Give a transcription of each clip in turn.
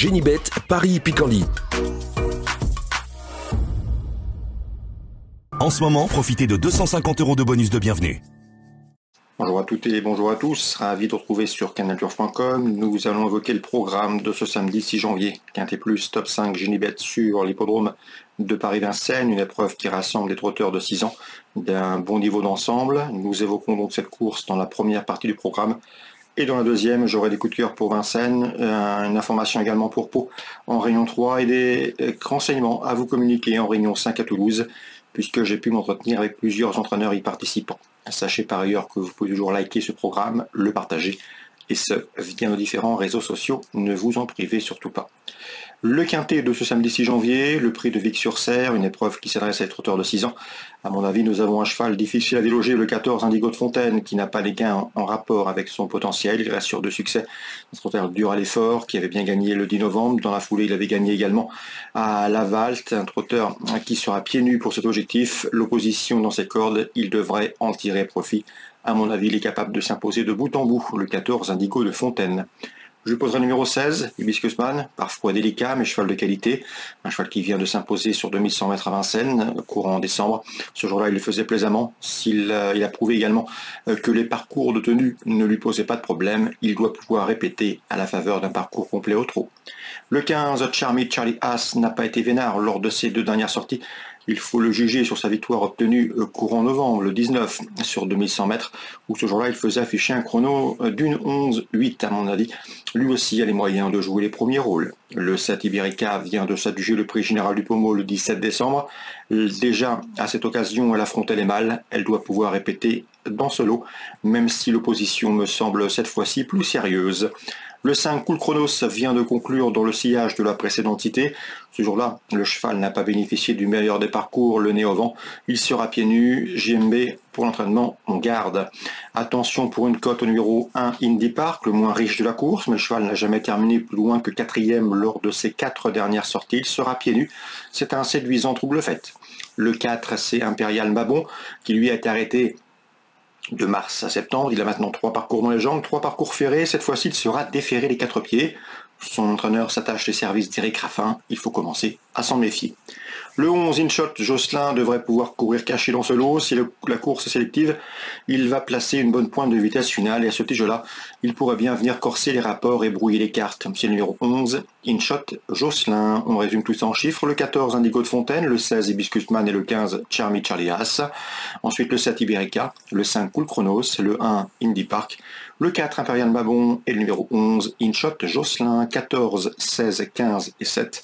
Génibet, Paris-Picardie. En ce moment, profitez de 250 € de bonus de bienvenue. Bonjour à toutes et bonjour à tous, ravi de retrouver sur canalturf.com. Nous allons évoquer le programme de ce samedi 6 janvier. Quintet Plus, top 5 Génibet sur l'hippodrome de Paris-Vincennes, une épreuve qui rassemble les trotteurs de 6 ans d'un bon niveau d'ensemble. Nous évoquons donc cette course dans la première partie du programme. Et dans la deuxième, j'aurai des coups de cœur pour Vincennes, une information également pour Pau en Réunion 3 et des renseignements à vous communiquer en Réunion 5 à Toulouse, puisque j'ai pu m'entretenir avec plusieurs entraîneurs y participant. Sachez par ailleurs que vous pouvez toujours liker ce programme, le partager, et ce, via nos différents réseaux sociaux, ne vous en privez surtout pas. Le quintet de ce samedi 6 janvier, le prix de Vic-sur-Serre, une épreuve qui s'adresse à des trotteurs de 6 ans. À mon avis, nous avons un cheval difficile à déloger, le 14 Indigo de Fontaine, qui n'a pas les gains en rapport avec son potentiel. Il reste sûr de succès. Un trotteur dur à l'effort, qui avait bien gagné le 10 novembre. Dans la foulée, il avait gagné également à Laval. Un trotteur qui sera pieds nus pour cet objectif. L'opposition dans ses cordes, il devrait en tirer profit. À mon avis, il est capable de s'imposer de bout en bout, le 14 Indigo de Fontaine. Je poserai le numéro 16, Hibiscus Man, parfois délicat, mais cheval de qualité. Un cheval qui vient de s'imposer sur 2100 mètres à Vincennes, courant en décembre. Ce jour-là, il le faisait plaisamment. Il a prouvé également que les parcours de tenue ne lui posaient pas de problème. Il doit pouvoir répéter à la faveur d'un parcours complet au trot. Le 15, Charmy Charlie Haas, n'a pas été vénard lors de ses deux dernières sorties. Il faut le juger sur sa victoire obtenue courant novembre, le 19, sur 2100 mètres, où ce jour-là, il faisait afficher un chrono d'une 11-8, à mon avis. Lui aussi a les moyens de jouer les premiers rôles. Le 7 Iberica vient de s'adjuger le prix général du Pommeau le 17 décembre. Déjà, à cette occasion, elle affrontait les mâles. Elle doit pouvoir répéter dans ce lot, même si l'opposition me semble cette fois-ci plus sérieuse. Le 5, Cool Chronos, vient de conclure dans le sillage de la précédente cité. Ce jour-là, le cheval n'a pas bénéficié du meilleur des parcours, le nez au vent. Il sera pieds nus. JMB, pour l'entraînement, on garde. Attention pour une cote au numéro 1, Indy Park, le moins riche de la course, mais le cheval n'a jamais terminé plus loin que 4e lors de ses 4 dernières sorties. Il sera pieds nus. C'est un séduisant trouble fait. Le 4, c'est Impérial Mabon, qui lui a été arrêté de mars à septembre. Il a maintenant 3 parcours dans les jambes, 3 parcours ferrés. Cette fois-ci, il sera déféré les 4 pieds. Son entraîneur s'attache les services d'Éric Raffin. Il faut commencer à s'en méfier. Le 11, Inshot, Jocelyn devrait pouvoir courir caché dans ce lot. Si la course est sélective, il va placer une bonne pointe de vitesse finale. Et à ce petit jeu-là, il pourrait bien venir corser les rapports et brouiller les cartes. C'est le numéro 11, Inshot, Jocelyn. On résume tout ça en chiffres. Le 14, Indigo de Fontaine. Le 16, Hibiscus Man. Et le 15, Charmy Charlie Haas. Ensuite, le 7, Iberica. Le 5, Cool Chronos. Le 1, Indy Park. Le 4, Impérial Babon. Et le numéro 11, Inshot, Jocelyn. 14, 16, 15 et 7.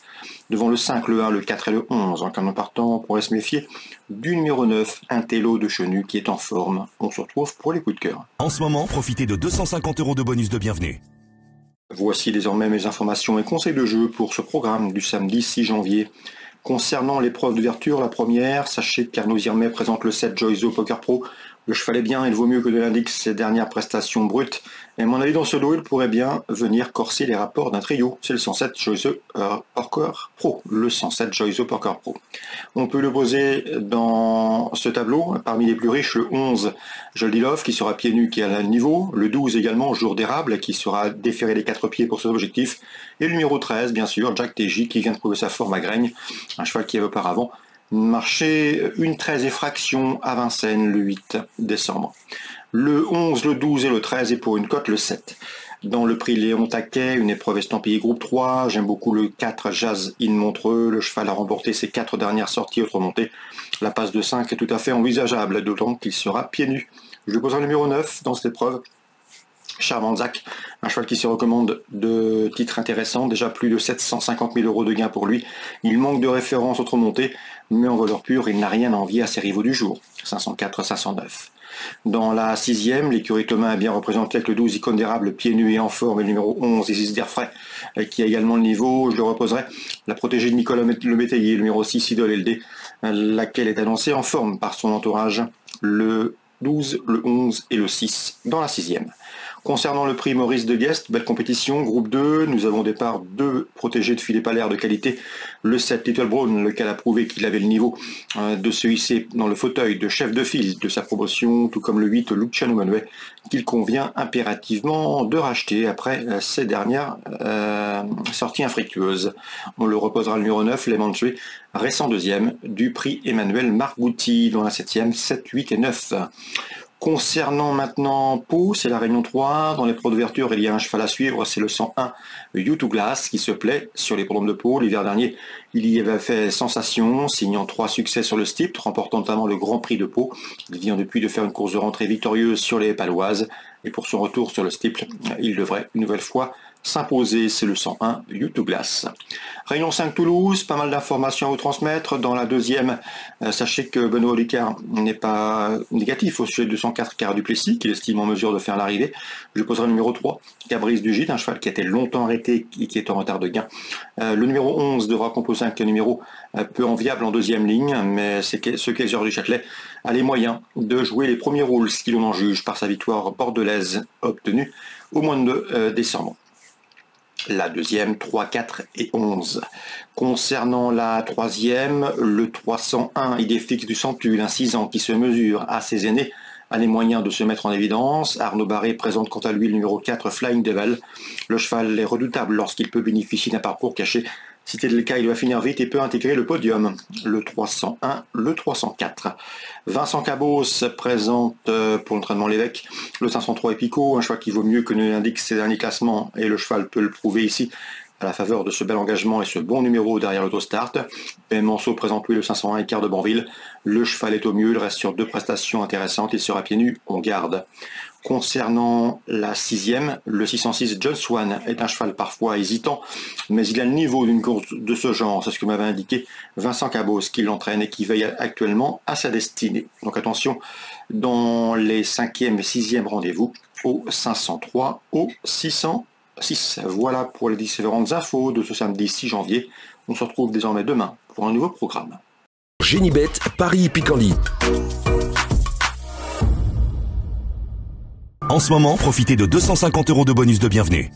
Devant le 5, le 1, le 4 et le 11. En canon partant, on pourrait se méfier du numéro 9, un télo de Chenu qui est en forme. On se retrouve pour les coups de cœur. En ce moment, profitez de 250 € de bonus de bienvenue. Voici désormais mes informations et conseils de jeu pour ce programme du samedi 6 janvier. Concernant l'épreuve d'ouverture, la première, sachez qu'Arnaud Zirmet présente le 7 Joyzo Poker Pro. Le cheval est bien, il vaut mieux que de l'indique ses dernières prestations brutes. Et à mon avis, dans ce lot, il pourrait bien venir corser les rapports d'un trio. C'est le 107 Joyzo Poker Pro. Le 107 Joyzo Poker Pro. On peut le poser dans ce tableau. Parmi les plus riches, le 11 Joldilov qui sera pieds nus, qui est à le niveau. Le 12 également, Jour d'érable, qui sera déféré les 4 pieds pour cet objectif. Et le numéro 13, bien sûr, Jack TJ, qui vient de prouver sa forme à Graigne. Un cheval qui avait auparavant marché une 13 et fraction à Vincennes le 8 décembre. Le 11, le 12 et le 13 et pour une cote le 7. Dans le prix Léon Taquet, une épreuve estampillée groupe 3, j'aime beaucoup le 4 Jazz in Montreux. Le cheval a remporté ses 4 dernières sorties autre montée. La passe de 5 est tout à fait envisageable, d'autant qu'il sera pieds nus. Je poserai le numéro 9 dans cette épreuve. Charmanzac, un cheval qui se recommande de titres intéressants, déjà plus de 750 000 € de gains pour lui. Il manque de référence autre montée, mais en voleur pur, il n'a rien à envier à ses rivaux du jour, 504, 509. Dans la 6e, l'écurie Thomas est bien représentée avec le 12 Icône d'érable, pieds nus et en forme, et le numéro 11 Isis d'Airfray, qui a également le niveau. Je le reposerai. La protégée de Nicolas Le Métayer, le numéro 6 Idole LD, laquelle est annoncée en forme par son entourage. Le 12, le 11 et le 6 dans la 6e. Concernant le prix Maurice de Guest, belle compétition, groupe 2, nous avons au départ 2 protégés de Philippe Allaire de qualité. Le 7 Little Brown, lequel a prouvé qu'il avait le niveau de se hisser dans le fauteuil de chef de file de sa promotion, tout comme le 8 Luciano Manuel, qu'il convient impérativement de racheter après ces dernières sorties infructueuses. On le reposera le numéro 9, Lemon Tree, récent deuxième du prix Emmanuel Margouti dans la 7e, 7, 8 et 9. Concernant maintenant Pau, c'est la Réunion 3. Dans les pros d'ouverture, il y a un cheval à suivre, c'est le 101 U2 Glass qui se plaît sur les hippodromes de Pau. L'hiver dernier, il y avait fait sensation, signant 3 succès sur le STIP, remportant notamment le Grand Prix de Pau. Il vient depuis de faire une course de rentrée victorieuse sur les Paloises. Et pour son retour sur le STIP, il devrait une nouvelle fois s'imposer, c'est le 101 U2 Glass. Réunion 5 Toulouse, pas mal d'informations à vous transmettre. Dans la deuxième, sachez que Benoît Olicard n'est pas négatif au sujet de 204 Cara Duplessis, qu'il estime en mesure de faire l'arrivée. Je poserai le numéro 3, Cabrice du Gîte, un cheval qui a été longtemps arrêté et qui est en retard de gain. Le numéro 11 devra composer un numéro peu enviable en deuxième ligne, mais c'est ce qu'Exor du Châtelet a les moyens de jouer les premiers rôles, ce qu'il en juge par sa victoire bordelaise obtenue au mois de décembre. La deuxième, 3, 4 et 11. Concernant la troisième, le 301 Idéfix du Centule, un 6 ans qui se mesure à ses aînés, a les moyens de se mettre en évidence. Arnaud Barré présente quant à lui le numéro 4 Flying Devil. Le cheval est redoutable lorsqu'il peut bénéficier d'un parcours caché. Si c'est le cas, il va finir vite et peut intégrer le podium. Le 301, le 304. Vincent Cabos présente pour l'entraînement l'évêque le 503 Epico, un cheval qui vaut mieux que ne l'indique ses derniers classements, et le cheval peut le prouver ici à la faveur de ce bel engagement et ce bon numéro derrière l'autostart. Ben Manceau présente lui le 501 Écart de Banville. Le cheval est au mieux, il reste sur 2 prestations intéressantes, il sera pieds nus, on garde. Concernant la 6e, le 606 John Swan est un cheval parfois hésitant, mais il a le niveau d'une course de ce genre, c'est ce que m'avait indiqué Vincent Cabos, qui l'entraîne et qui veille actuellement à sa destinée. Donc attention, dans les 5e et 6e rendez-vous, au 503, au 606. Voilà pour les différentes infos de ce samedi 6 janvier. On se retrouve désormais demain pour un nouveau programme. Génibet, Paris Hippiquant-Ly. En ce moment, profitez de 250 € de bonus de bienvenue.